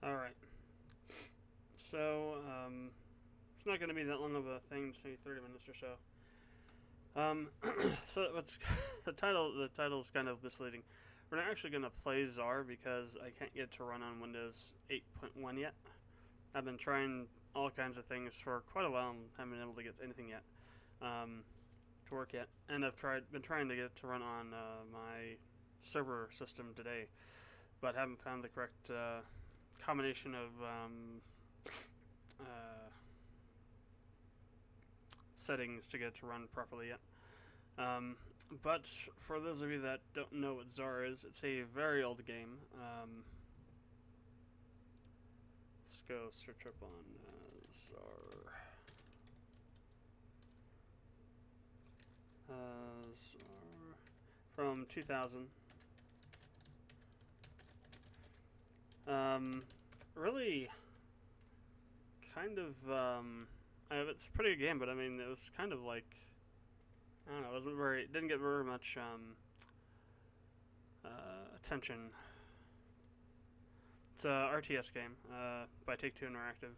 Alright. So, it's not going to be that long of a thing, just maybe 30 minutes or so. So what's the title? The title is kind of misleading. We're not actually going to play Tzar because I can't get it to run on Windows 8.1 yet. I've been trying all kinds of things for quite a while and haven't been able to get anything yet to work yet. And I've been trying to get it to run on my server system today, but haven't found the correct combination of settings to get it to run properly yet. But for those of you that don't know what Tzar is, it's a very old game. Let's go search up on Tzar. Tzar from 2000. Really, kind of. It's a pretty good game, but I mean, it was kind of like, I don't know. It wasn't very. It didn't get very much attention. It's a RTS game by Take-Two Interactive.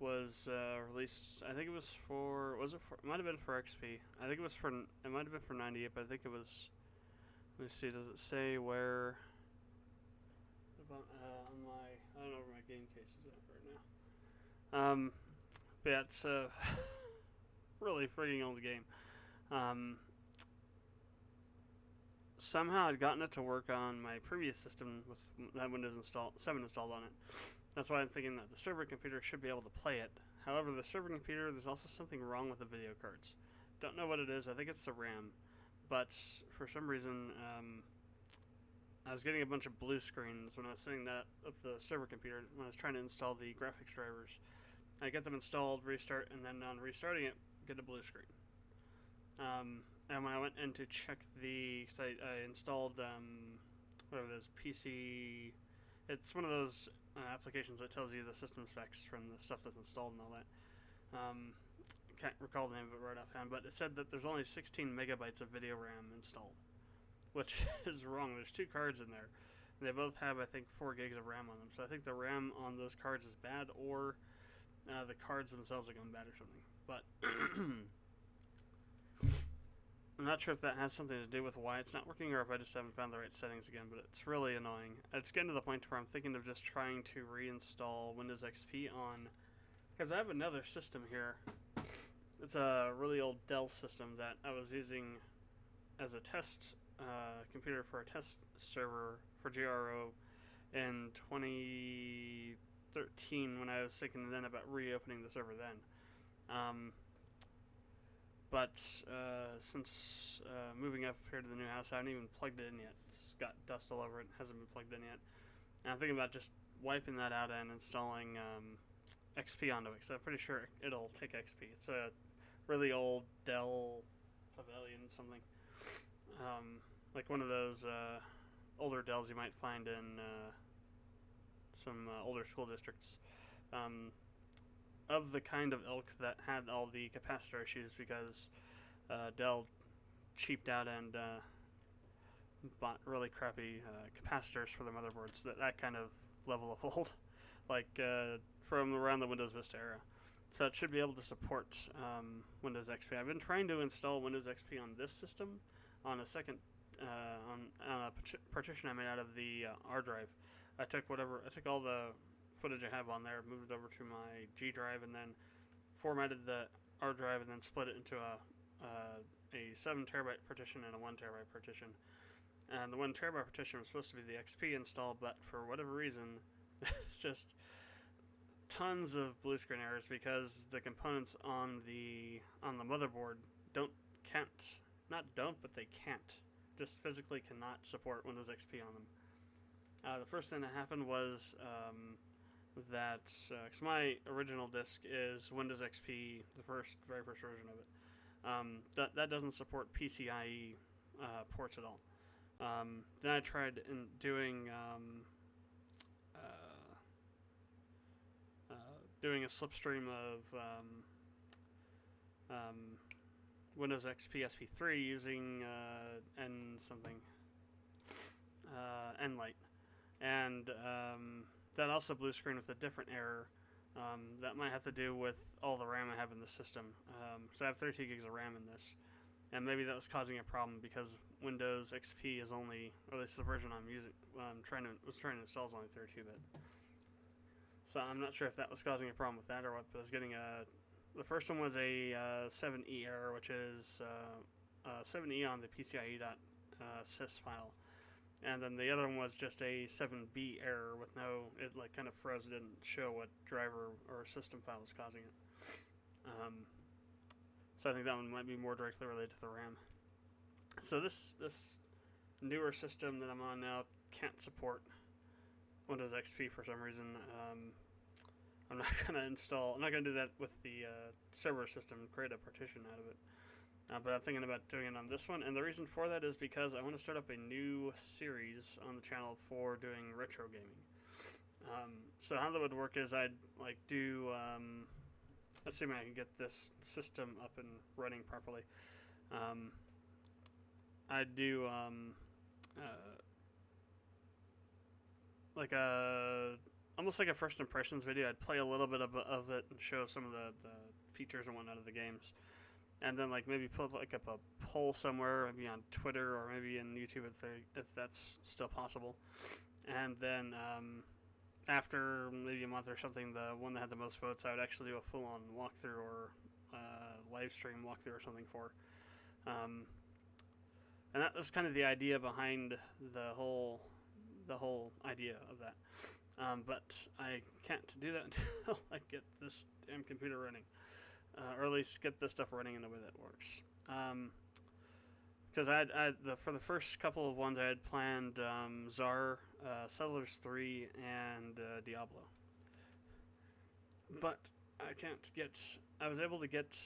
Was released. I think it was for. Was it for? It might have been for XP. I think it was for. It might have been for 98, but I think it was. Let me see. Does it say where? On my. I don't know where my game case is at right now. But yeah, it's a really freaking old game. Somehow I'd gotten it to work on my previous system with that Windows 7 installed on it. That's why I'm thinking that the server computer should be able to play it. However, the server computer, there's also something wrong with the video cards. Don't know what it is. I think it's the RAM. But for some reason, I was getting a bunch of blue screens when I was setting that up the server computer when I was trying to install the graphics drivers. I get them installed, restart, and then on restarting it, get a blue screen. And when I went in to check because I installed whatever it is, PC. It's one of those applications that tells you the system specs from the stuff that's installed and all that. Can't recall the name of it right offhand, but it said that there's only 16 megabytes of video RAM installed, which is wrong. There's two cards in there. They both have, I think, 4 gigs of RAM on them. So I think the RAM on those cards is bad, or the cards themselves are going bad or something. But I'm not sure if that has something to do with why it's not working, or if I just haven't found the right settings again, but it's really annoying. It's getting to the point where I'm thinking of just trying to reinstall Windows XP on, because I have another system here. It's a really old Dell system that I was using as a test computer for a test server for GRO in 2013 when I was thinking then about reopening the server then. But since moving up here to the new house, I haven't even plugged it in yet. It's got dust all over it. Hasn't been plugged in yet. And I'm thinking about just wiping that out and installing XP onto it, because I'm pretty sure it'll take XP. It's a really old Dell Pavilion something. Like one of those older Dells you might find in some older school districts. Of the kind of ilk that had all the capacitor issues because Dell cheaped out and bought really crappy capacitors for their motherboards. That kind of level of old, like from around the Windows Vista era. So it should be able to support Windows XP. I've been trying to install Windows XP on this system on a second on a partition I made out of the R drive. I took all the footage I have on there, moved it over to my G drive, and then formatted the R drive, and then split it into a 7 terabyte partition and a 1 terabyte partition. And the 1 terabyte partition was supposed to be the XP install, but for whatever reason, it's just tons of blue screen errors because the components on the motherboard but they can't, just physically cannot support Windows XP on them. The first thing that happened was that because my original disk is Windows XP, the very first version of it, that doesn't support PCIe ports at all. Then I tried doing a slipstream of Windows XP SP3 using Nlight. and that also blue screen with a different error. That might have to do with all the RAM I have in the system. So I have 32 gigs of RAM in this, and maybe that was causing a problem because Windows XP is only, or at least the version I'm using, was trying to install is only 32-bit. So I'm not sure if that was causing a problem with that or what. But I was getting the first one was a 7E error, which is 7E on the PCIe.sys file. And then the other one was just a 7B error with no, it like kind of froze, it didn't show what driver or system file was causing it. So I think that one might be more directly related to the RAM. So this newer system that I'm on now can't support Windows XP for some reason. I'm not gonna do that with the server system and create a partition out of it. But I'm thinking about doing it on this one, and the reason for that is because I want to start up a new series on the channel for doing retro gaming. So how that would work is I'd like do, assuming I can get this system up and running properly, I'd do like a almost like a first impressions video. I'd play a little bit of it and show some of the features and whatnot of the games. And then like maybe put like up a poll somewhere, maybe on Twitter or maybe in YouTube if that's still possible. And then after maybe a month or something, the one that had the most votes, I would actually do a full-on walkthrough or live stream walkthrough or something for. And that was kind of the idea behind the whole idea of that. But I can't do that until I get this damn computer running. Or at least get this stuff running in a way that works. Because for the first couple of ones I had planned Tzar, Settlers 3, and Diablo. But I was able to get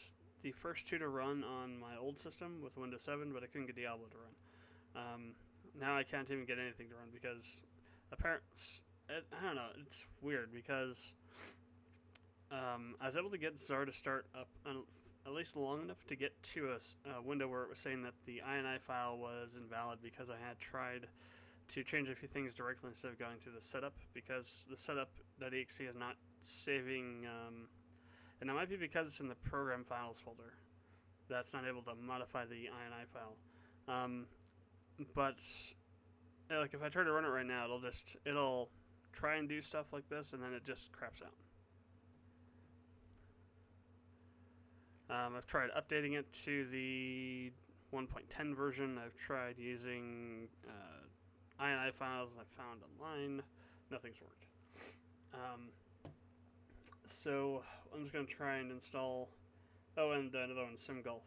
the first two to run on my old system with Windows 7, but I couldn't get Diablo to run. Now I can't even get anything to run because I don't know, it's weird because I was able to get Tzar to start up at least long enough to get to a window where it was saying that the INI file was invalid because I had tried to change a few things directly instead of going through the setup, because the setup.exe is not saving, and it might be because it's in the program files folder that's not able to modify the INI file. But like if I try to run it right now, it'll try and do stuff like this and then it just craps out. I've tried updating it to the 1.10 version. I've tried using INI files I found online. Nothing's worked. So I'm just going to try and install... Oh, and another one, SimGolf.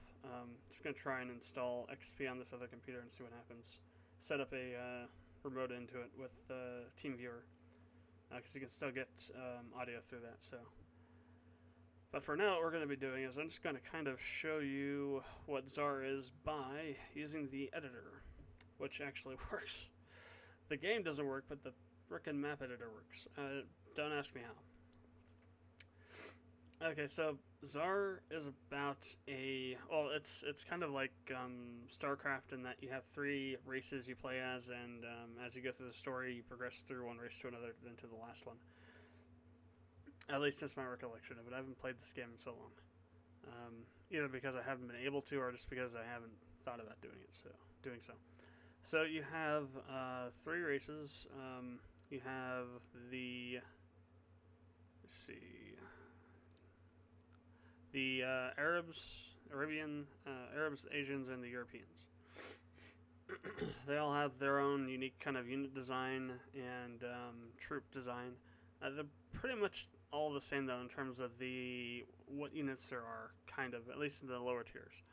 Just going to try and install XP on this other computer and see what happens. Set up a remote into it with TeamViewer. Because you can still get audio through that, so... But for now, what we're going to be doing is I'm just going to kind of show you what Tzar is by using the editor, which actually works. The game doesn't work, but the frickin' map editor works. Don't ask me how. Okay, so Tzar is about it's kind of like StarCraft in that you have 3 races you play as, and as you go through the story, you progress through one race to another, then to the last one. At least that's my recollection of it. I haven't played this game in so long. Either because I haven't been able to, or just because I haven't thought about doing so. So you have 3 races. You have the Arabs, Arabs, Asians, and the Europeans. They all have their own unique kind of unit design and troop design. They're pretty much all the same, though, in terms of what units there are, kind of, at least in the lower tiers.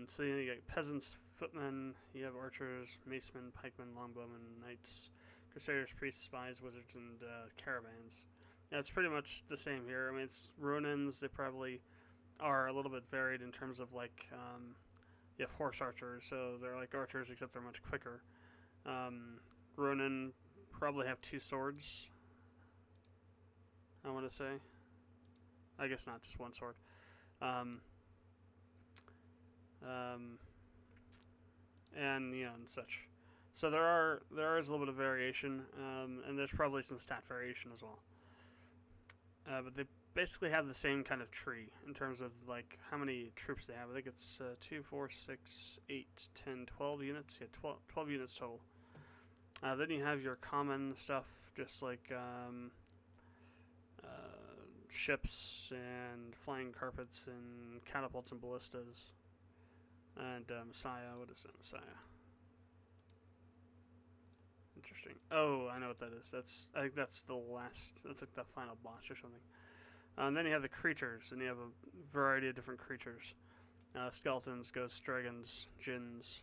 So you get peasants, footmen, you have archers, macemen, pikemen, longbowmen, knights, crusaders, priests, spies, wizards, and caravans. Yeah, it's pretty much the same here. I mean, it's Ronins. They probably are a little bit varied in terms of, like, you have horse archers, so they're like archers, except they're much quicker. Ronin probably have 2 swords, I want to say. I guess not, just 1 sword. And, and such. So there is a little bit of variation, and there's probably some stat variation as well. But they basically have the same kind of tree in terms of like how many troops they have. I think it's 2, 4, 6, 8, 10, 12 units. Yeah, 12 units total. Then you have your common stuff, just like ships and flying carpets and catapults and ballistas. And Messiah, what is that, Messiah? Interesting. Oh, I know what that is. I think that's the last. That's like the final boss or something. And then you have the creatures, and you have a variety of different creatures: skeletons, ghosts, dragons, djinns.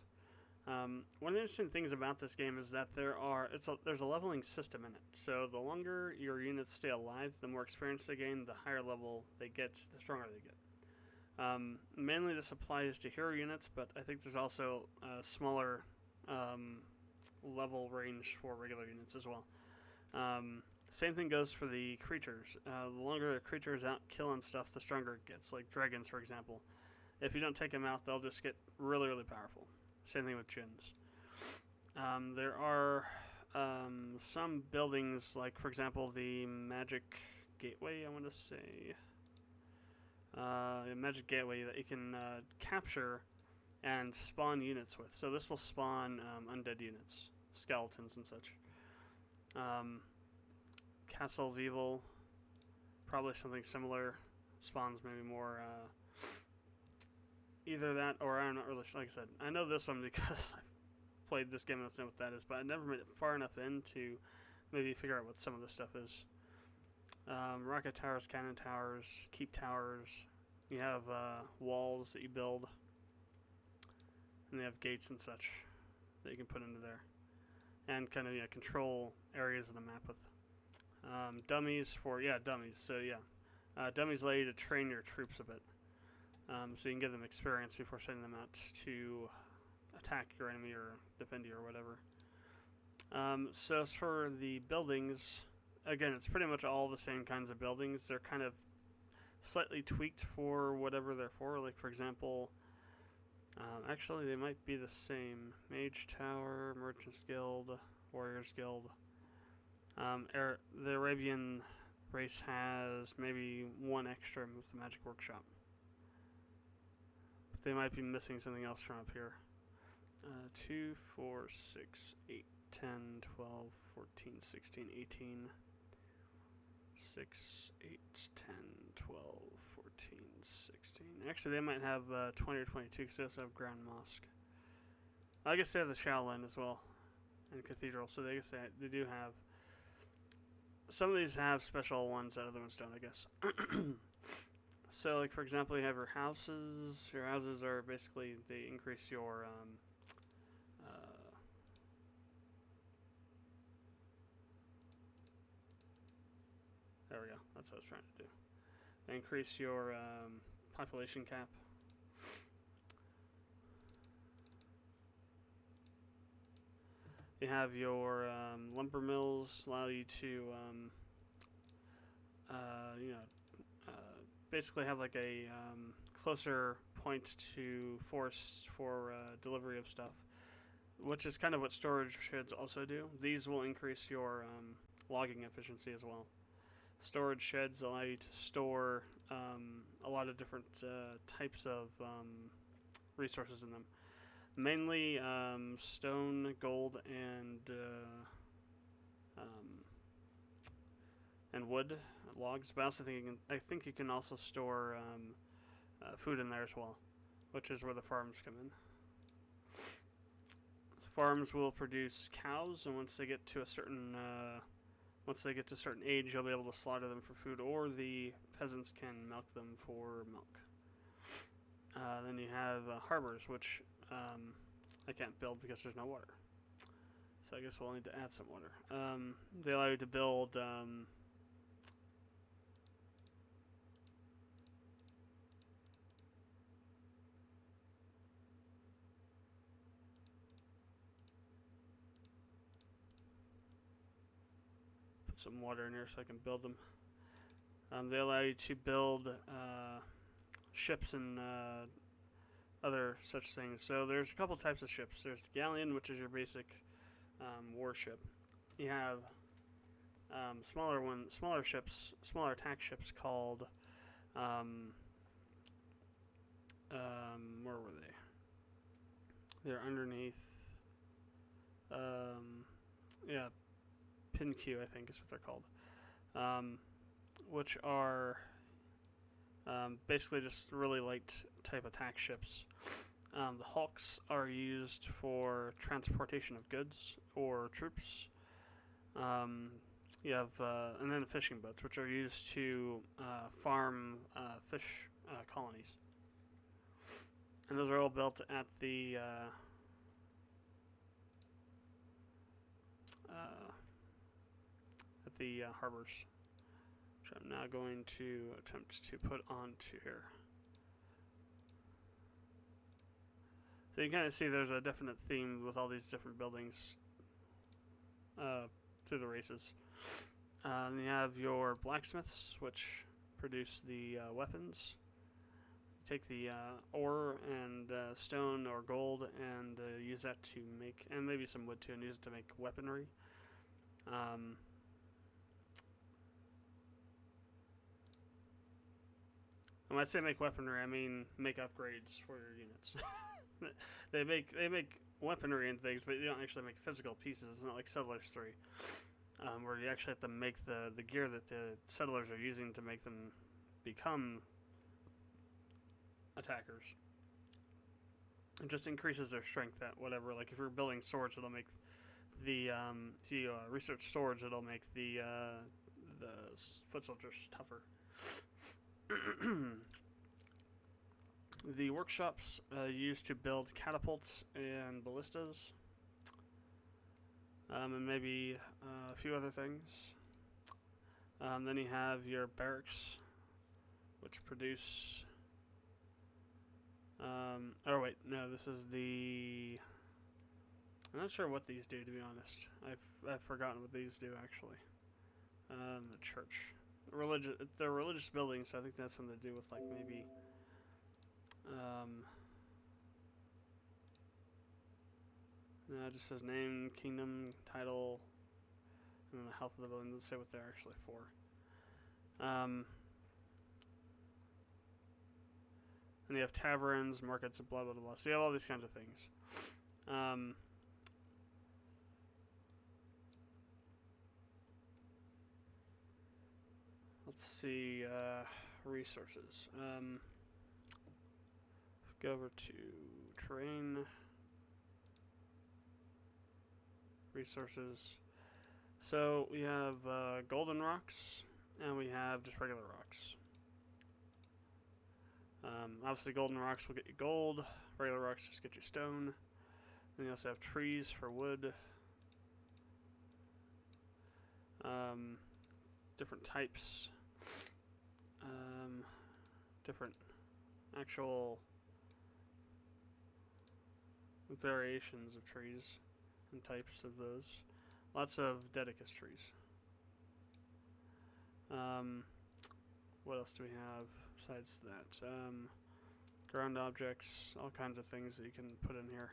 One of the interesting things about this game is that there's a leveling system in it. So the longer your units stay alive, the more experience they gain, the higher level they get, the stronger they get. Mainly this applies to hero units, but I think there's also a smaller level range for regular units as well. Same thing goes for the creatures. The longer a creature is out killing stuff, the stronger it gets. Like dragons, for example. If you don't take them out, they'll just get really, really powerful. Same thing with djinns. There are some buildings, like, for example, the Magic Gateway, I want to say. Magic Gateway that you can capture and spawn units with. So this will spawn undead units, skeletons and such. Castle of Evil, probably something similar. Spawns maybe more. Either that, or I'm not really sure. Like I said, I know this one because I've played this game enough to know what that is, but I never made it far enough in to maybe figure out what some of this stuff is. Rocket towers, cannon towers, keep towers. You have walls that you build, and they have gates and such that you can put into there, and kind of control areas of the map with. Dummies for dummies. So dummies allow you to train your troops a bit. So you can give them experience before sending them out to attack your enemy or defend you or whatever. So as for the buildings, again, it's pretty much all the same kinds of buildings. They're kind of slightly tweaked for whatever they're for. Like, for example, actually they might be the same. Mage Tower, Merchants Guild, Warriors Guild. The Arabian race has maybe one extra with the Magic Workshop. They might be missing something else from up here. 2, 4, 6, 8, 10, 12, 14, 16, 18. 6, 8, 10, 12, 14, 16. Actually, they might have 20 or 22 because they also have Grand Mosque. I guess they have the Shaolin as well. And Cathedral. So they do have. Some of these have special ones that other ones don't, I guess. So, like, for example, you have your houses. Your houses are basically, they increase your, there we go. That's what I was trying to do. They increase your population cap. You have your lumber mills, allow you to, basically have like a closer point to forest for delivery of stuff, which is kind of what storage sheds also do. These will increase your logging efficiency as well. Storage sheds allow you to store a lot of different types of resources in them. Mainly stone, gold, and wood, logs. But I also think you can also store food in there as well, which is where the farms come in. Farms will produce cows, and once they get to a certain age, you'll be able to slaughter them for food, or the peasants can milk them for milk. Then you have harbors, which I can't build because there's no water. So I guess we'll need to add some water. They allow you to build put some water in here so I can build them. They allow you to build ships and other such things. So there's a couple types of ships. There's the galleon, which is your basic warship. You have smaller ships, smaller attack ships called where were they? They're underneath. Yeah, Pin Q, I think is what they're called. Which are basically just really light type attack ships. The hulks are used for transportation of goods or troops. You have and then fishing boats, which are used to farm fish colonies, and those are all built at the harbors, which I'm now going to attempt to put onto here. So you kind of see there's a definite theme with all these different buildings through the races. And you have your blacksmiths, which produce the weapons. You take the ore and stone or gold and use that to make, and maybe some wood too, and use it to make weaponry. When I say make weaponry, I mean make upgrades for your units. they make weaponry and things, but you don't actually make physical pieces. It's not like Settlers 3, where you actually have to make the gear that the settlers are using to make them become attackers. It just increases their strength at whatever. Like if you're building swords, it'll make the if you research swords, it'll make the foot soldiers tougher. The workshops used to build catapults and ballistas, and maybe a few other things. Then you have your barracks, which produce. Oh wait, no, this is the. I'm not sure what these do, to be honest. I've forgotten what these do actually. The church. They're religious buildings, so I think that's something to do with like maybe no, it just says name, kingdom, title, and then the health of the building. Doesn't say what they're actually for. And you have taverns, markets, and blah blah blah. So you have all these kinds of things. Let's see, resources. Go over to terrain, resources. So we have golden rocks, and we have just regular rocks. Obviously, golden rocks will get you gold. Regular rocks just get you stone. Then you also have trees for wood. Different types. Different actual variations of trees and types of those. Lots of dedicus trees. What else do we have besides that? Ground objects, all kinds of things that you can put in here.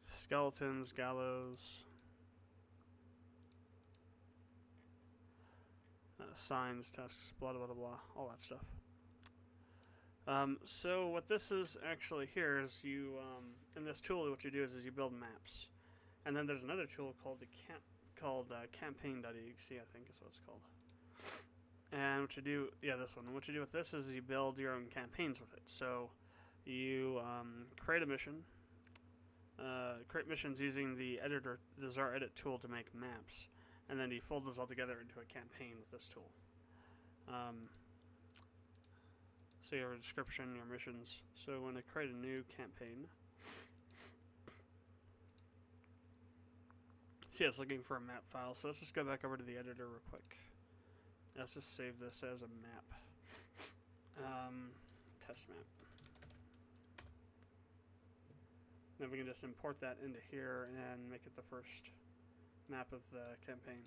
Skeletons, gallows, signs, tasks, blah blah blah blah, all that stuff. So what this is actually here is you in this tool, what you do is you build maps, and then there's another tool called campaign.exe, I think is what it's called. And what you do, this one. And what you do with this is you build your own campaigns with it. So you create a mission. Create missions using the Tzar edit tool to make maps, and then you fold those all together into a campaign with this tool. So your description, your missions. So when I create a new campaign, see, it's looking for a map file. So let's just go back over to the editor real quick. Let's just save this as a map. Test map. Then we can just import that into here and make it the first map of the campaign.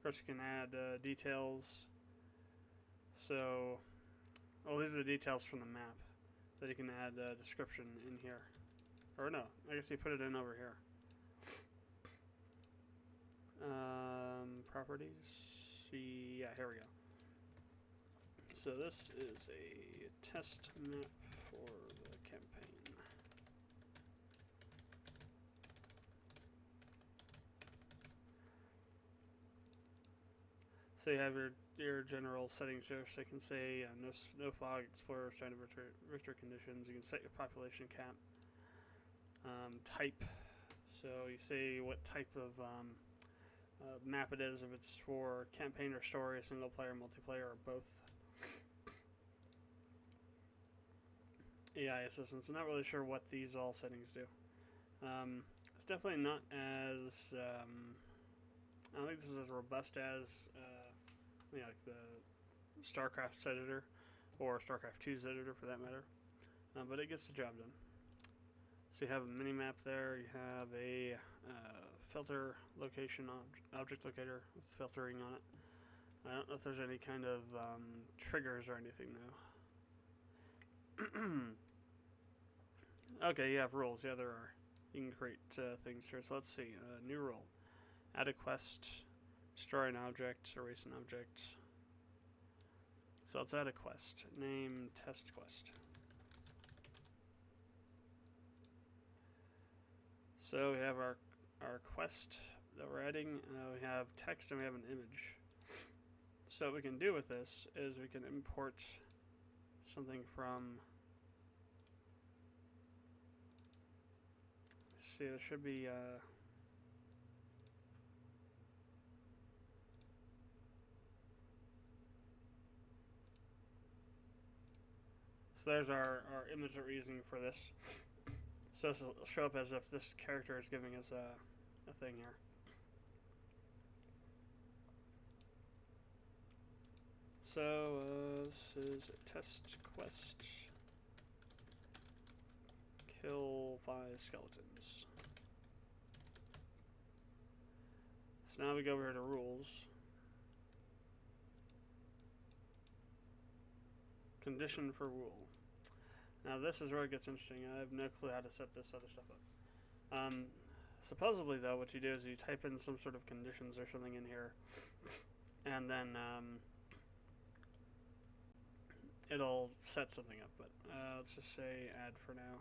course, you can add details. So, well, these are the details from the map. That you can add a description in here. Or no, I guess you put it in over here. Properties. See, yeah, here we go. So this is a test map for the campaign. So you have your general settings here. So you can say no fog, explorer, standard Richter conditions. You can set your population cap. Type. So you say what type of map it is, if it's for campaign or story, single player, multiplayer, or both. AI assistance. I'm not really sure what these all settings do. It's definitely not as I don't think this is as robust as like the StarCraft's editor or StarCraft 2's editor for that matter, but it gets the job done. So you have a mini map there. You have a filter location object locator with filtering on it. I don't know if there's any kind of triggers or anything though. Okay, you have rules. Yeah, there are. You can create things here. So let's see. New rule. Add a quest. Destroy an object. Erase an object. So let's add a quest. Name test quest. So we have our quest that we're adding. We have text and we have an image. So what we can do with this is we can import something from. Let's see, there should be. So there's our image that we're using for this. So this will show up as if this character is giving us a thing here. So this is a test quest. Kill 5 skeletons. So now we go over here to rules. Condition for rule. Now this is where it gets interesting. I have no clue how to set this other stuff up. Supposedly though, what you do is you type in some sort of conditions or something in here, and then it'll set something up. But let's just say add for now.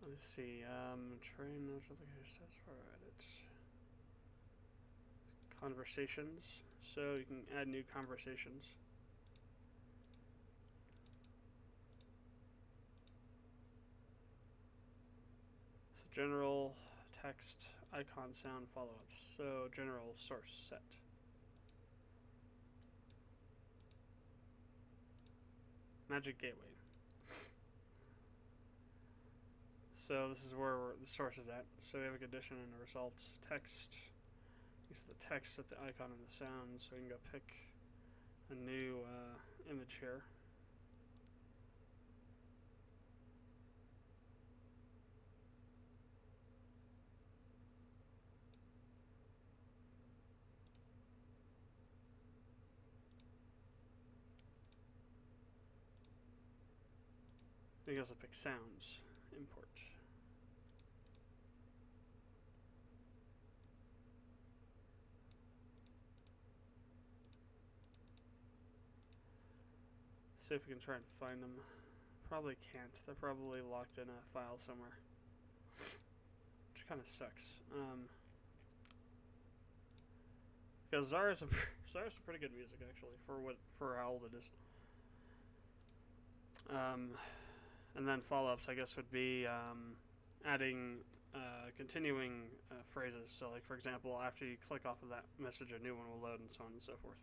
Let's see. Train says for edit. Conversations. So you can add new conversations. So general text, icon, sound, follow-ups. So general source set. Magic gateway. So this is where the source is at. So we have a condition and a result. Text. Use the text, set the icon and the sound. So we can go pick a new image here. We can also pick sounds. Import. See if we can try and find them. Probably can't. They're probably locked in a file somewhere, which kind of sucks. Because Tzar is some pretty good music actually for how old it is. And then follow-ups, I guess, would be adding continuing phrases. So, like for example, after you click off of that message, a new one will load, and so on and so forth.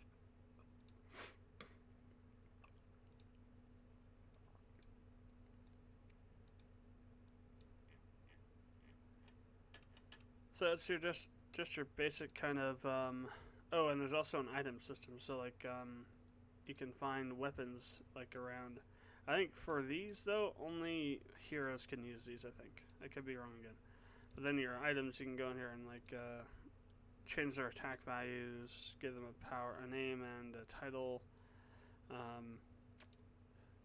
So it's just your basic kind of. Oh, and there's also an item system. So like you can find weapons like around. I think for these though, only heroes can use these. I think I could be wrong again, But then your items, you can go in here and like change their attack values, give them a name, and a title,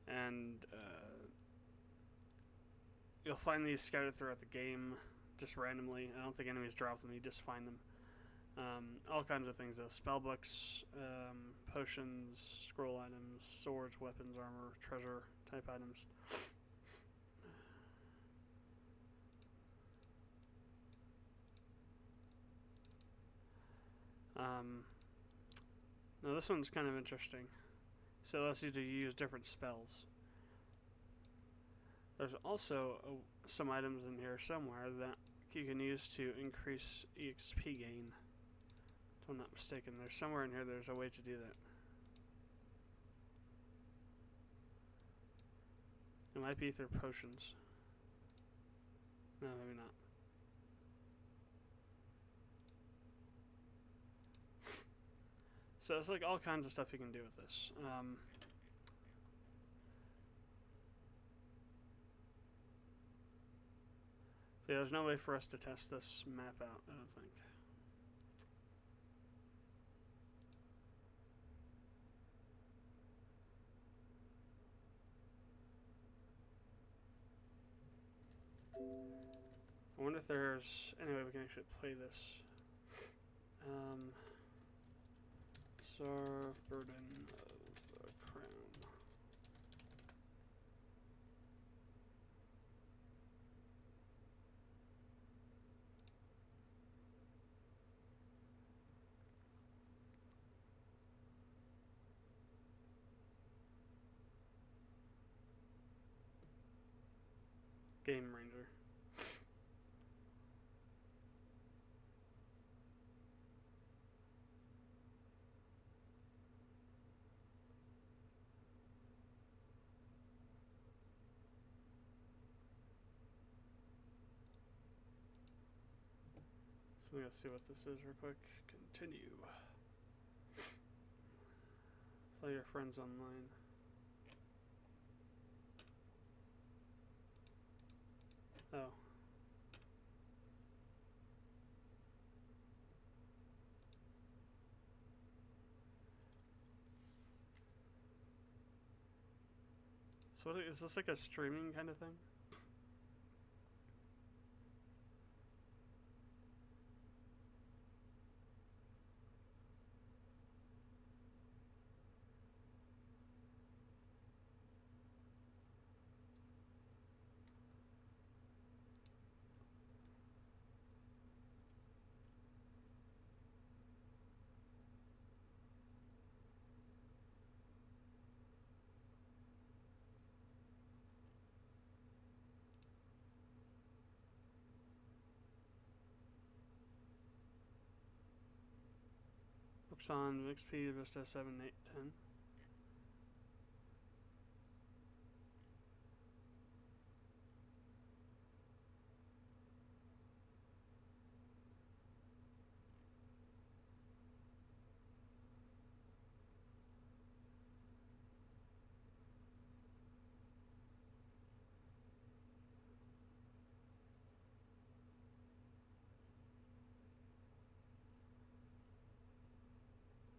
and you'll find these scattered throughout the game, just randomly. I don't think enemies drop them; you just find them. All kinds of things: spell books, potions, scroll items, swords, weapons, armor, treasure type items. Now this one's kind of interesting. So it allows you to use different spells. There's also some items in here somewhere that you can use to increase EXP gain. If I'm not mistaken, there's somewhere in here there's a way to do that. It might be through potions. No, maybe not. So it's like all kinds of stuff you can do with this. Yeah, there's no way for us to test this map out, I don't think. I wonder if there's any way we can actually play this. Tzar, Burden of the Crown. Game Ranger. So we gotta see what this is real quick. Continue. Play your friends online. Oh. So what, is this like a streaming kind of thing? Books on XP, Vista 7, 8, 10.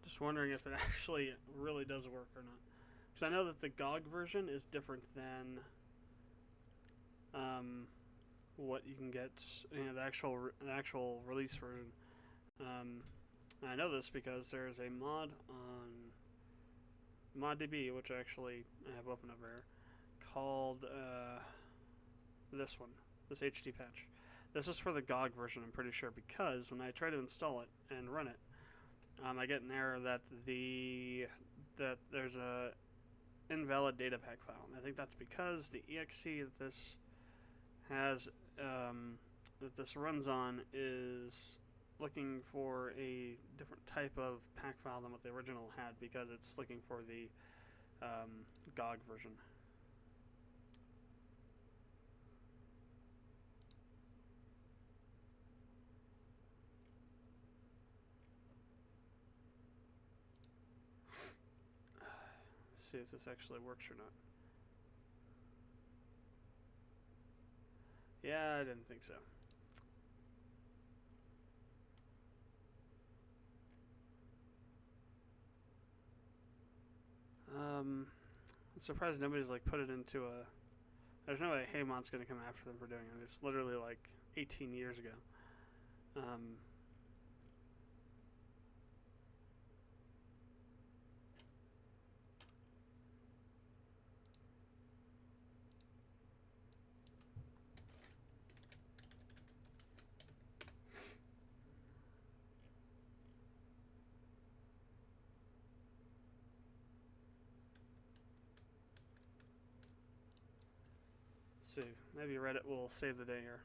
Just wondering if it actually really does work or not. Because I know that the GOG version is different than what you can get, the actual release version. And I know this because there's a mod on ModDB, which actually I have open over here, called this HD patch. This is for the GOG version, I'm pretty sure, because when I try to install it and run it, I get an error that there's a invalid data pack file. And I think that's because the exe that this has that this runs on is looking for a different type of pack file than what the original had, because it's looking for the GOG version. See if this actually works or not. Yeah, I didn't think so. I'm surprised nobody's like put it into a. There's no way Haymon's gonna come after them for doing it. It's literally like 18 years ago. Um, let's see. Maybe Reddit will save the day here.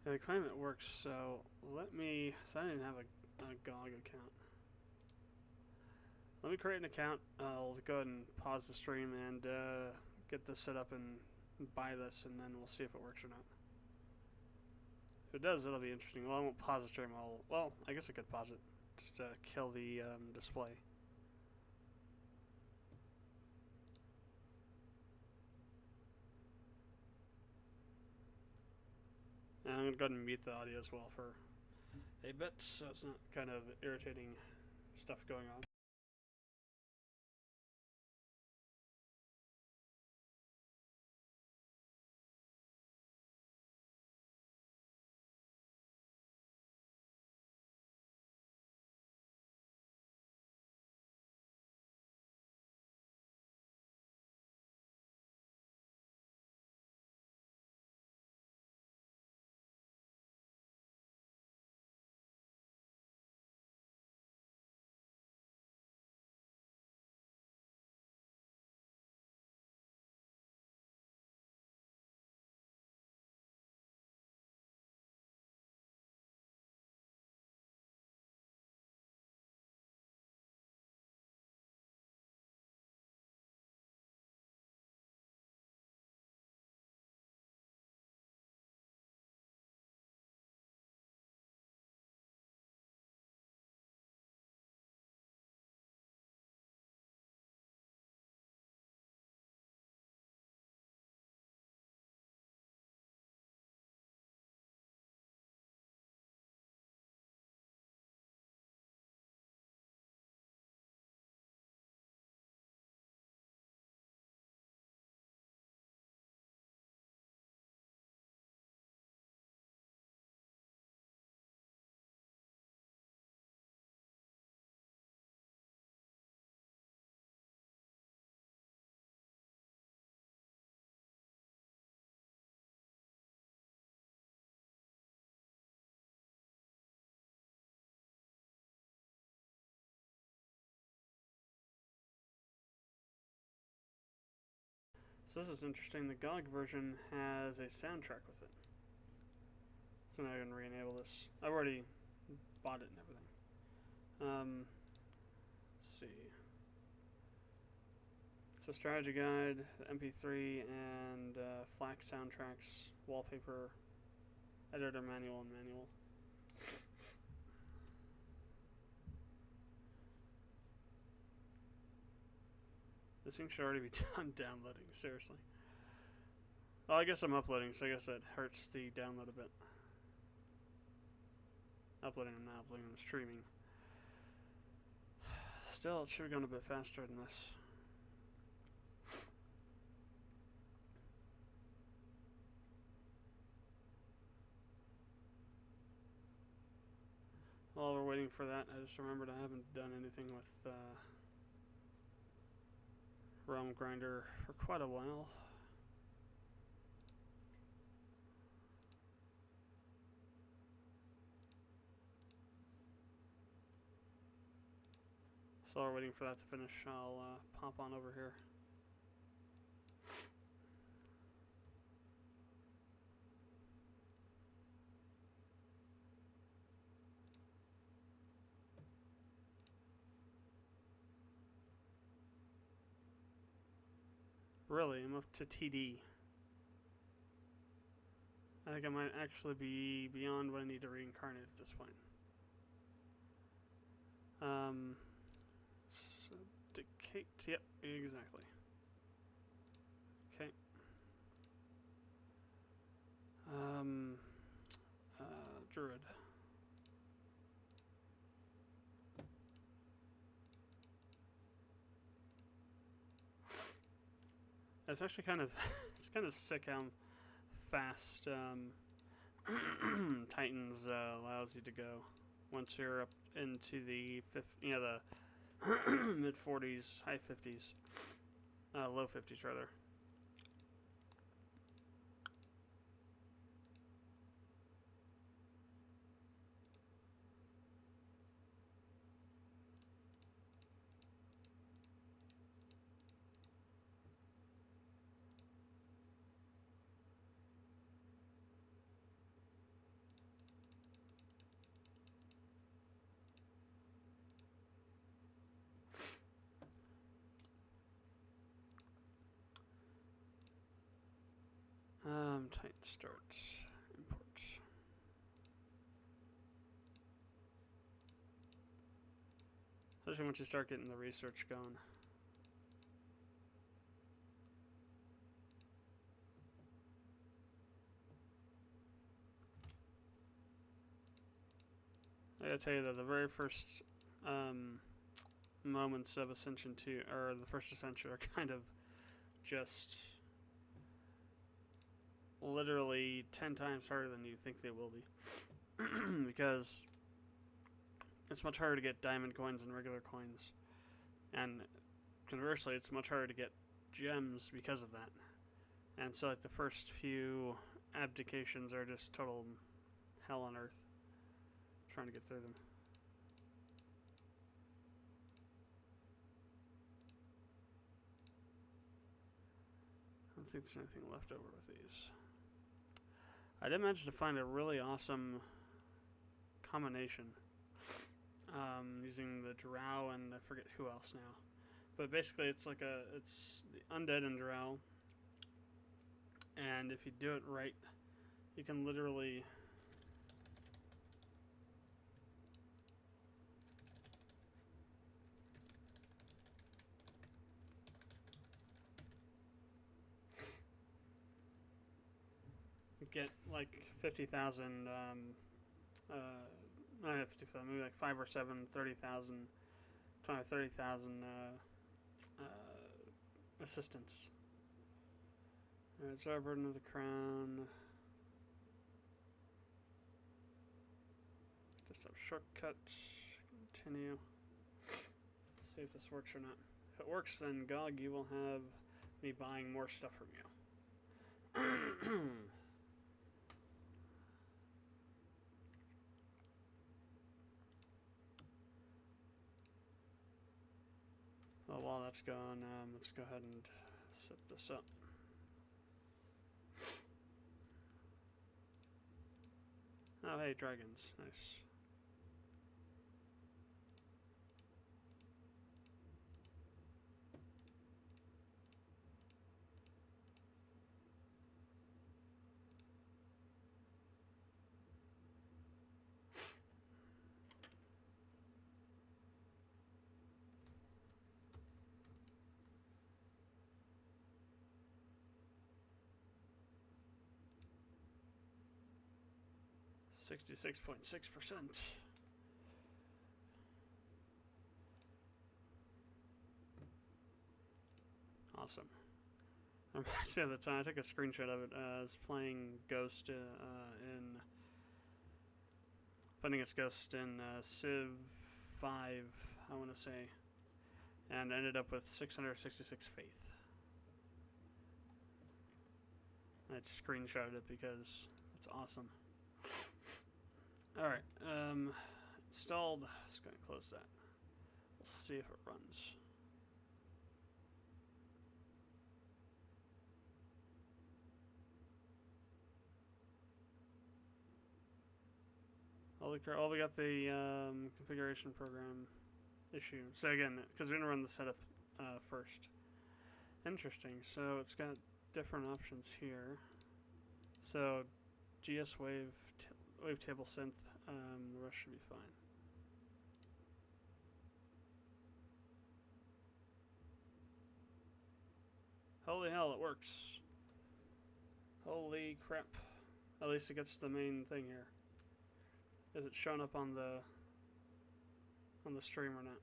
Yeah, they claim it works, so let me. So I didn't have a GOG account. Let me create an account. I'll go ahead and pause the stream and get this set up and buy this, and then we'll see if it works or not. If it does, it'll be interesting. Well, I won't pause the stream. Well, I guess I could pause it just to kill the display. And I'm going to go ahead and mute the audio as well for a bit, so it's not kind of irritating stuff going on. So this is interesting. The GOG version has a soundtrack with it. So now I'm going to re-enable this. I've already bought it and everything. Let's see. So strategy guide, MP3, and FLAC soundtracks, wallpaper, editor manual, and manual. This thing should already be done downloading, seriously. Well, I guess I'm uploading, so I guess that hurts the download a bit. Uploading and not uploading and streaming. Still, it should have gone a bit faster than this. While we're waiting for that, I just remembered I haven't done anything with Realm Grinder for quite a while. So while we're waiting for that to finish, I'll pop on over here. Really, I'm up to TD. I think I might actually be beyond what I need to reincarnate at this point. So dictate. Yep, exactly. Okay. Druid. It's actually kind of it's kind of sick how fast Titans allows you to go once you're up into the the mid 40s, high 50s, low 50s rather. Titan start import. Especially once you start getting the research going. I gotta tell you that the very first moments of Ascension 2, or the first Ascension, are kind of just literally 10 times harder than you think they will be. Because it's much harder to get diamond coins than regular coins. And conversely, it's much harder to get gems because of that. And so, like, the first few abdications are just total hell on earth. Trying to get through them. I don't think there's anything left over with these. I did manage to find a really awesome combination using the drow and I forget who else now. But basically, it's like it's the undead and drow. And if you do it right, you can literally get like 50,000, not 50,000, maybe like 5 or 7, 30,000, 30,000 assistants. Alright, Tzar, Burden of the Crown. Just have shortcut. Continue. Let's see if this works or not. If it works, then GOG, you will have me buying more stuff from you. Well, while that's going, let's go ahead and set this up. Oh, hey, dragons. Nice. .6%. Awesome. Reminds me of the time I took a screenshot of it. I was playing Ghost playing as Ghost in Civ 5, I want to say, and ended up with 666 faith. I screenshotted it because it's awesome. Alright, installed. Just gonna close that. We'll see if it runs. Oh, we got the configuration program issue. So again, because we're gonna run the setup first, Interesting. So it's got different options here. So GS wavetable synth. The rest should be fine. Holy hell, it works. Holy crap. At least it gets the main thing here. Is it showing up on the stream or not?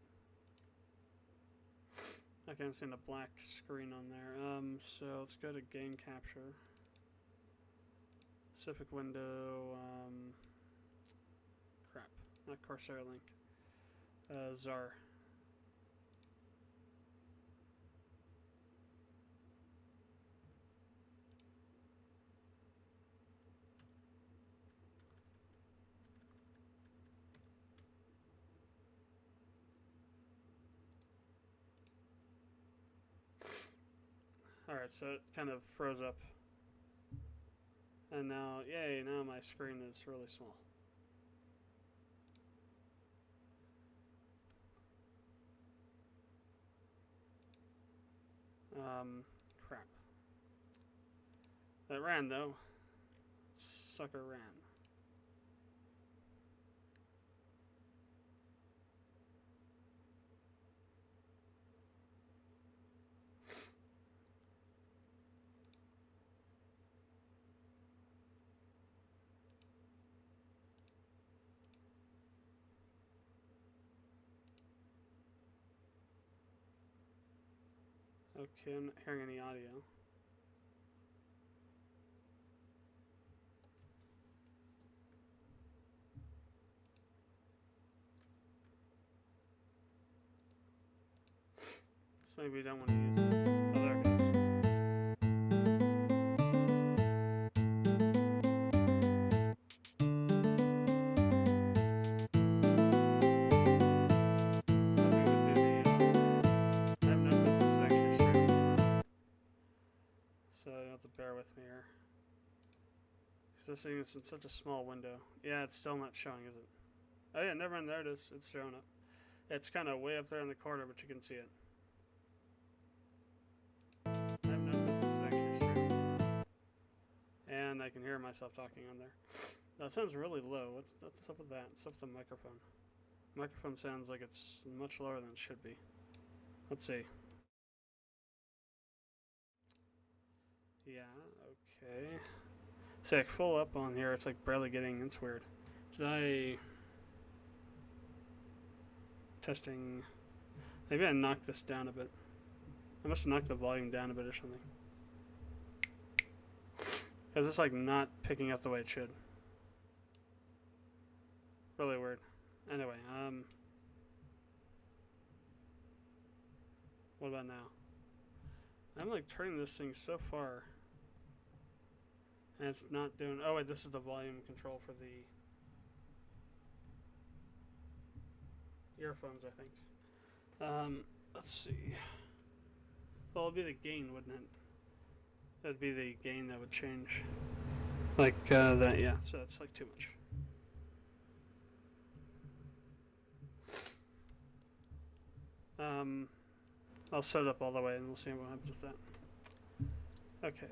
Okay, I'm seeing a black screen on there. So let's go to game capture. Specific window, crap, not Corsair link. Tzar. Alright, so it kind of froze up. And now, yay, now my screen is really small. Crap. That ran, though. Sucker ran. Okay, I'm not hearing any audio. So maybe we don't want to use it. Oh, there it goes. So you have to bear with me here. Because this thing is in such a small window. Yeah, it's still not showing, is it? Oh yeah, never mind, there it is. It's showing up. It's kind of way up there in the corner, but you can see it. I have no clue if this is actually streaming. And I can hear myself talking on there. That sounds really low. What's up with that? What's up with the microphone? Microphone sounds like it's much lower than it should be. Let's see. Yeah, okay. See, like full up on here, it's like barely getting, it's weird. Did I... Testing... Maybe I knocked this down a bit. I must have knocked the volume down a bit or something. Because it's like not picking up the way it should. Really weird. Anyway, what about now? I'm like turning this thing so far. And it's not doing... Oh wait, this is the volume control for the earphones, I think. Let's see. Well, it'd be the gain, wouldn't it? That'd be the gain that would change. Like, that, yeah, so that's like too much. I'll set it up all the way and we'll see what happens with that. Okay,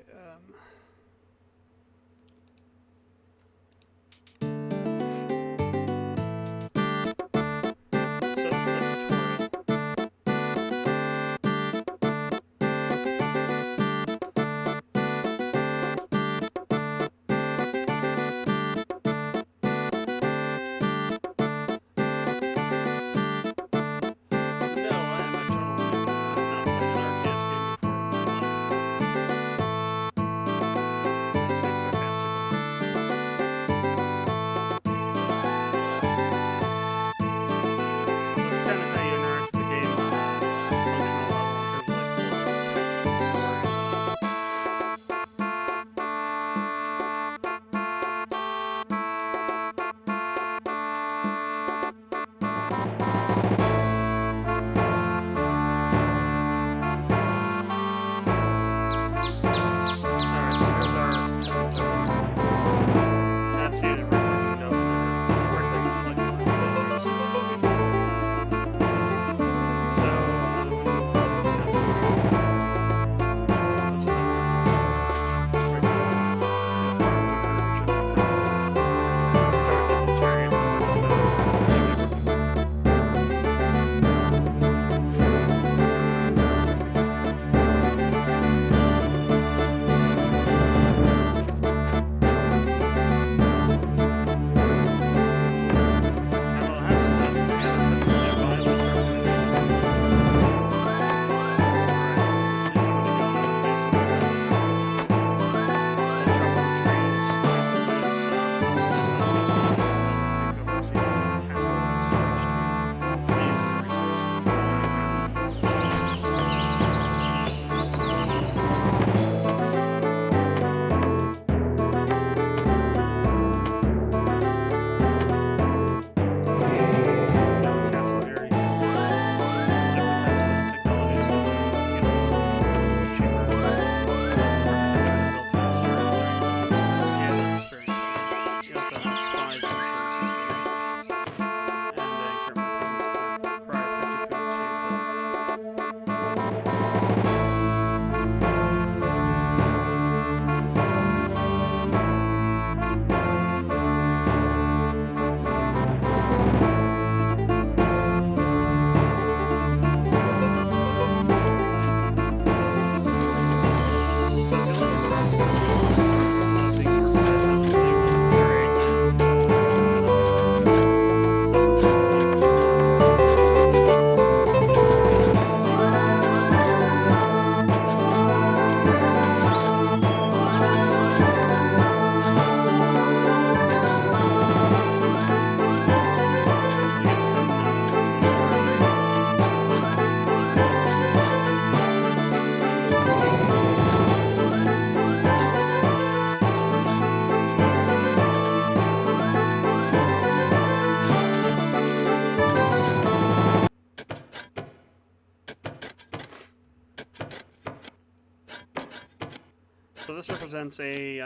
So this represents a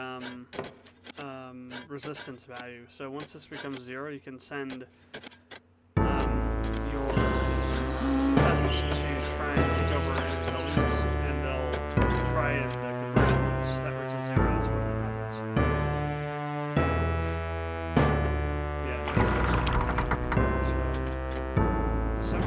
resistance value. So once this becomes 0, you can send your peasants to try and take over enemy buildings, and they'll try and convert it. Once that reaches 0, that's what happens. Yeah, that's what so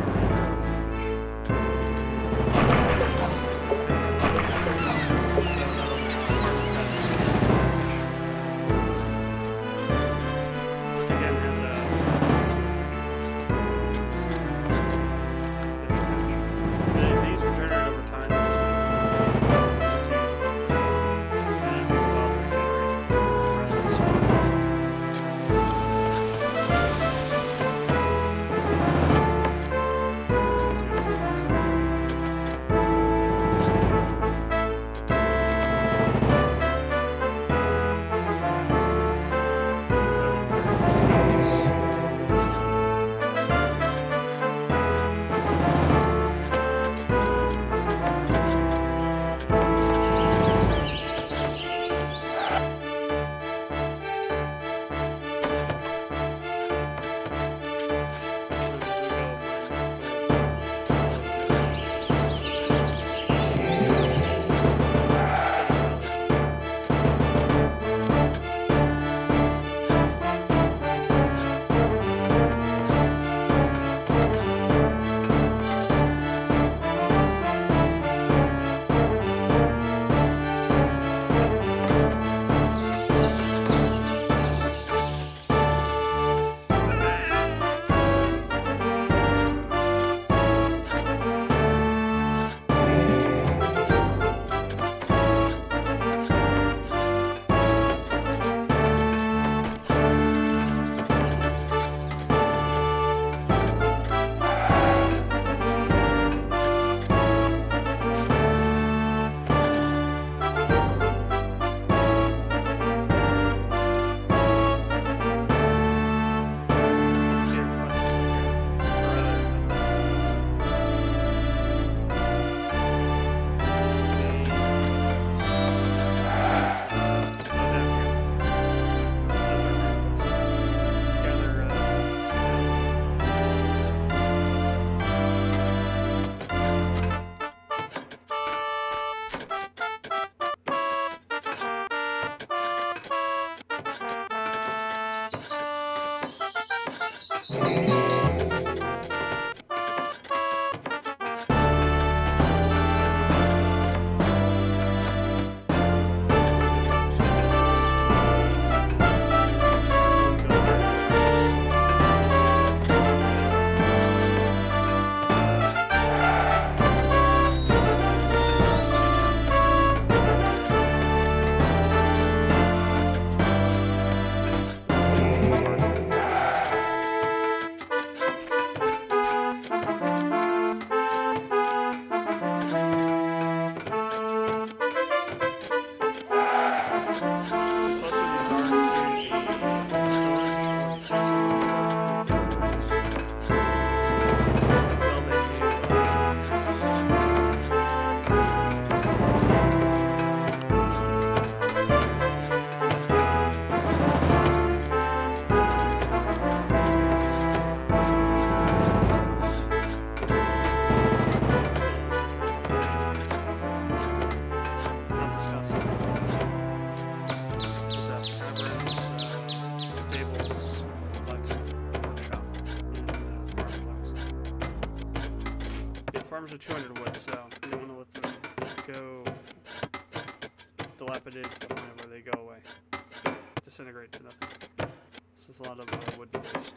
farms are 200 wood, so you don't want to let them go dilapidated to the point where they go away. Disintegrate to nothing. This is a lot of wood waste.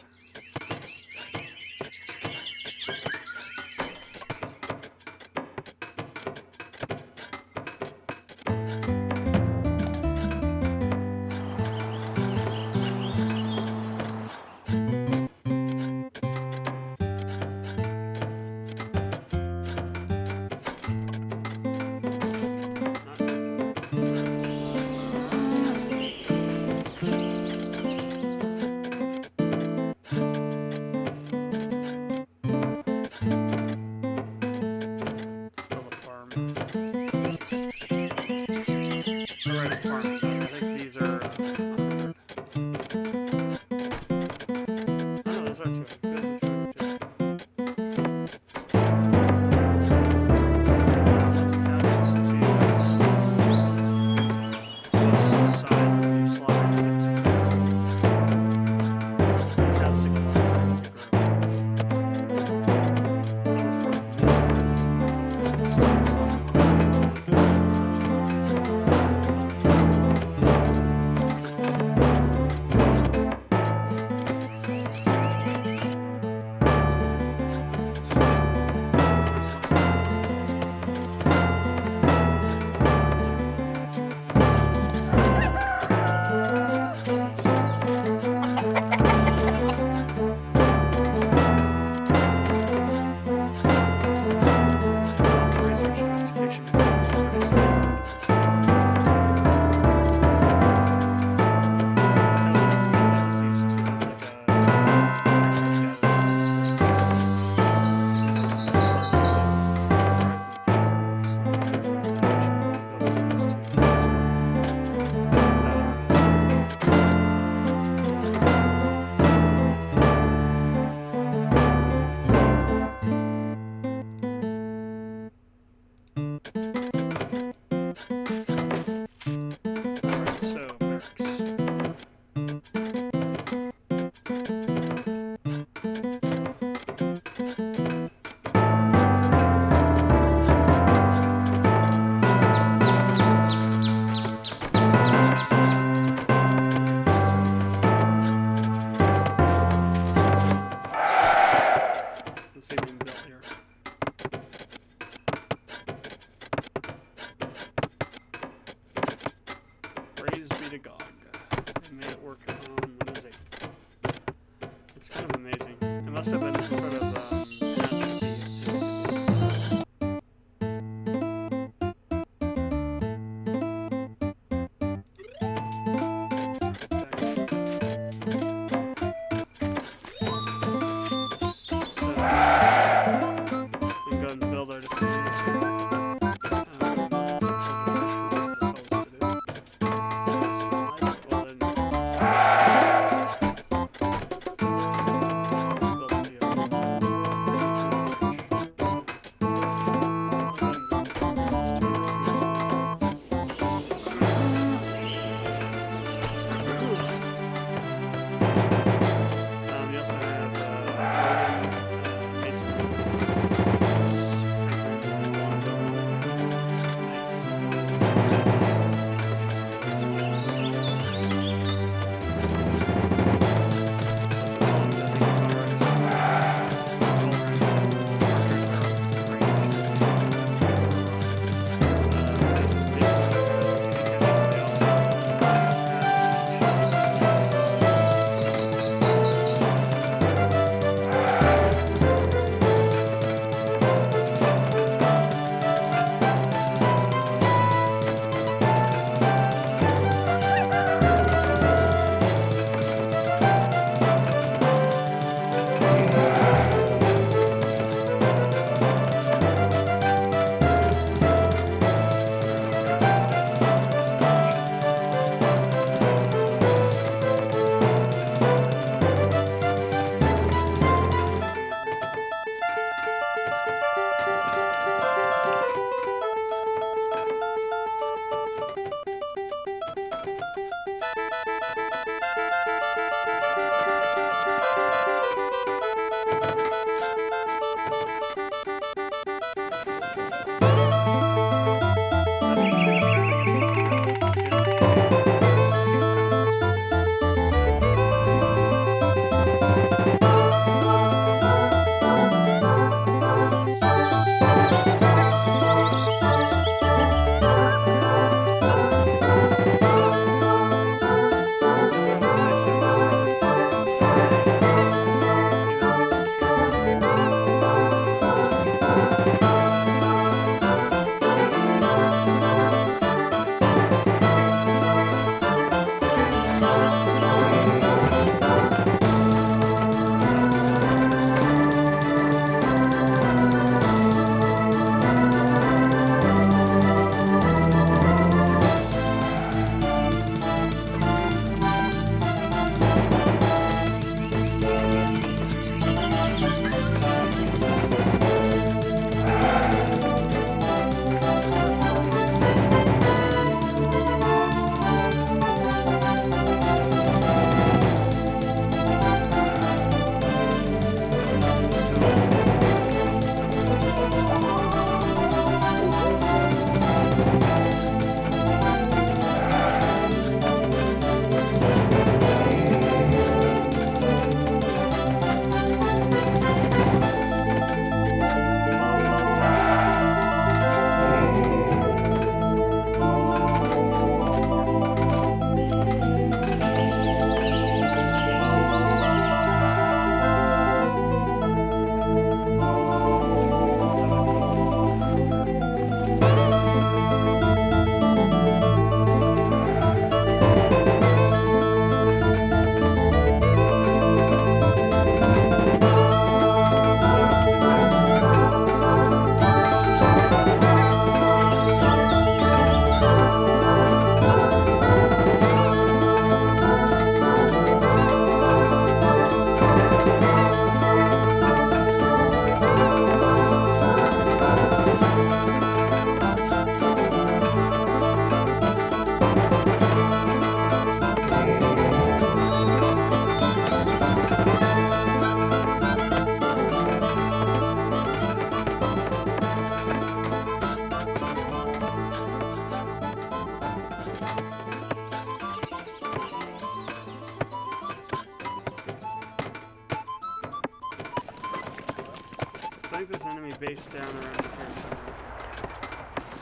base down around here somewhere.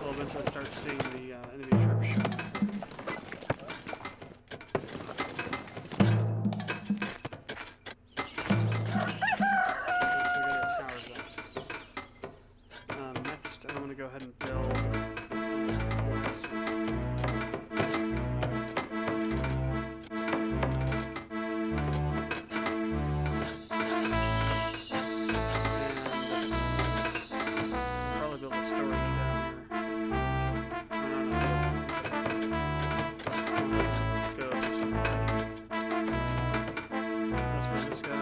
We'll eventually start seeing the enemy troops show up. Next, I'm going to go ahead and build probably build a storage down here. Go this way. That's for this guy.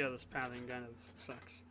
see how this pathing kind of sucks.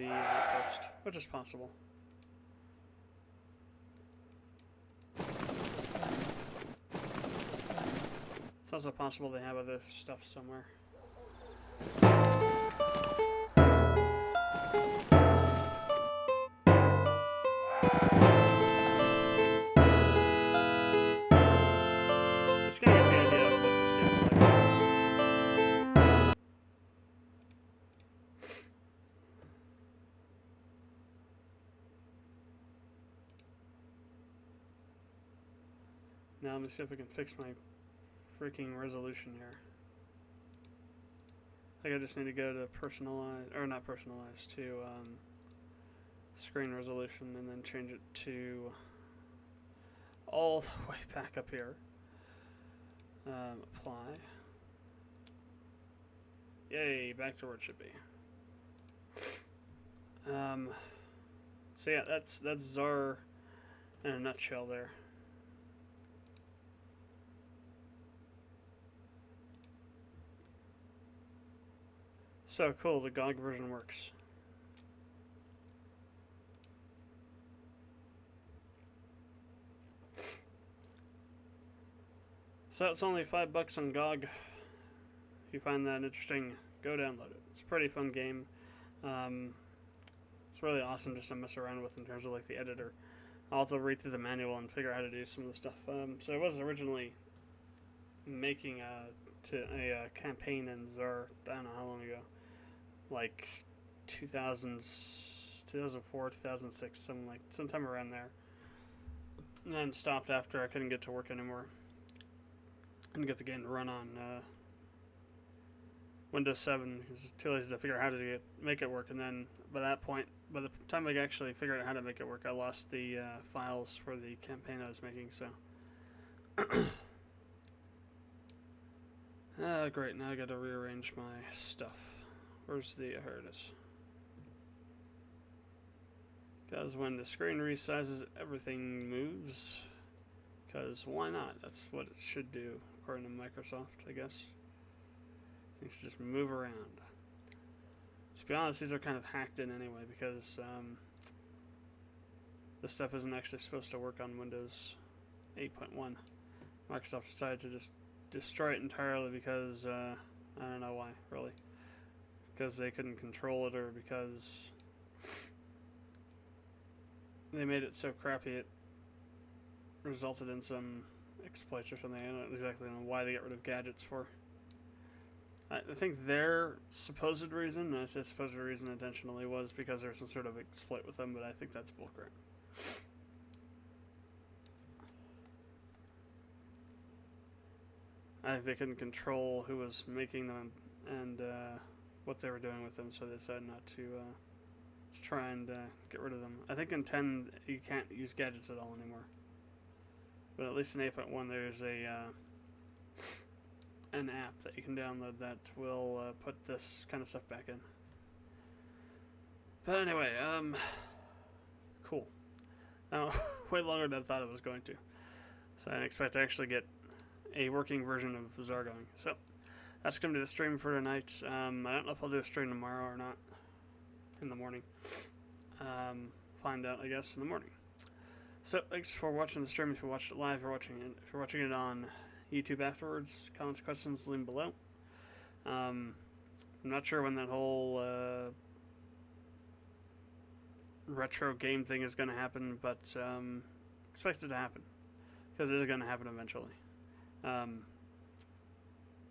the outpost, which is possible. It's also possible they have other stuff somewhere. Just gonna get the idea of what this game's like. Now let me see if I can fix my freaking resolution here. I think I just need to go to personalize, or not personalize, to screen resolution and then change it to all the way back up here. Apply. Yay, back to where it should be. So yeah, that's Tzar in a nutshell there. So cool, the GOG version works. So it's only $5 on GOG. If you find that interesting, go download it. It's a pretty fun game. It's really awesome just to mess around with in terms of like the editor. I'll also read through the manual and figure out how to do some of the stuff. So I was originally making a campaign in Tzar, I don't know how long ago. Like 2004, 2006, sometime around there. And then stopped after I couldn't get to work anymore. Couldn't get the game to run on Windows 7 because it's too lazy to figure out how to make it work. And then by the time I actually figured out how to make it work, I lost the files for the campaign I was making. So, great. Now I got to rearrange my stuff. Where's the... here it is. Because when the screen resizes, everything moves. Because why not? That's what it should do, according to Microsoft, I guess. Things should just move around. To be honest, these are kind of hacked in anyway, because this stuff isn't actually supposed to work on Windows 8.1. Microsoft decided to just destroy it entirely because, I don't know why, really. Because they couldn't control it, or because they made it so crappy it resulted in some exploits or something. I don't exactly know why they got rid of gadgets for. I think their supposed reason, and I say supposed reason intentionally, was because there was some sort of exploit with them, but I think that's bullcrap. I think they couldn't control who was making them and what they were doing with them, so they decided not to try and get rid of them. I think in 10 you can't use gadgets at all anymore, but at least in 8.1 there's an app that you can download that will put this kind of stuff back in. But anyway, cool. Now, way longer than I thought it was going to, so I didn't expect to actually get a working version of Tzar going. So that's going to be the stream for tonight. I don't know if I'll do a stream tomorrow or not in the morning. Find out, I guess, in the morning. So thanks for watching the stream. If you watched it live, if you're watching it on YouTube afterwards, comments, questions, leave them below. I'm not sure when that whole retro game thing is going to happen, but expect it to happen, because it is going to happen eventually.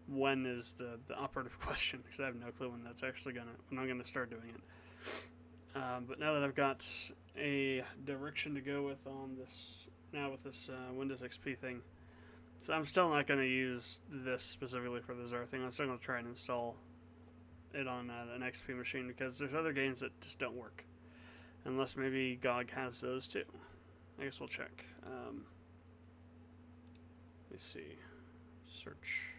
When is the operative question, because I have no clue when that's actually when I'm gonna start doing it. But now that I've got a direction to go with on this, now with this Windows XP thing, so I'm still not going to use this specifically for the Tzar thing. I'm still going to try and install it on an XP machine, because there's other games that just don't work, unless maybe GOG has those too. I guess we'll check. Let me see. Search.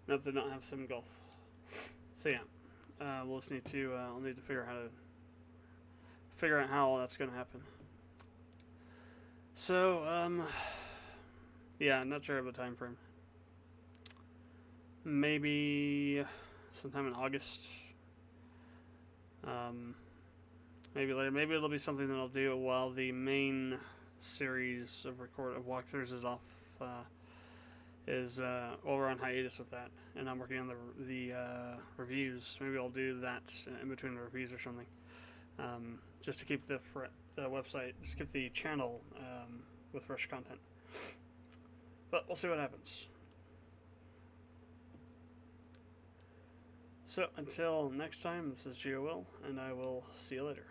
Nope, they don't have SimGolf. So yeah, we'll just need to I'll need to figure out how all that's gonna happen. So yeah, not sure of a time frame. Maybe sometime in August. Maybe later. Maybe it'll be something that I'll do while the main series of walkthroughs is off. While we're on hiatus with that, and I'm working on the reviews. Maybe I'll do that in between the reviews or something, just to keep the website, just keep the channel with fresh content. But we'll see what happens. So until next time, this is GeoWill, and I will see you later.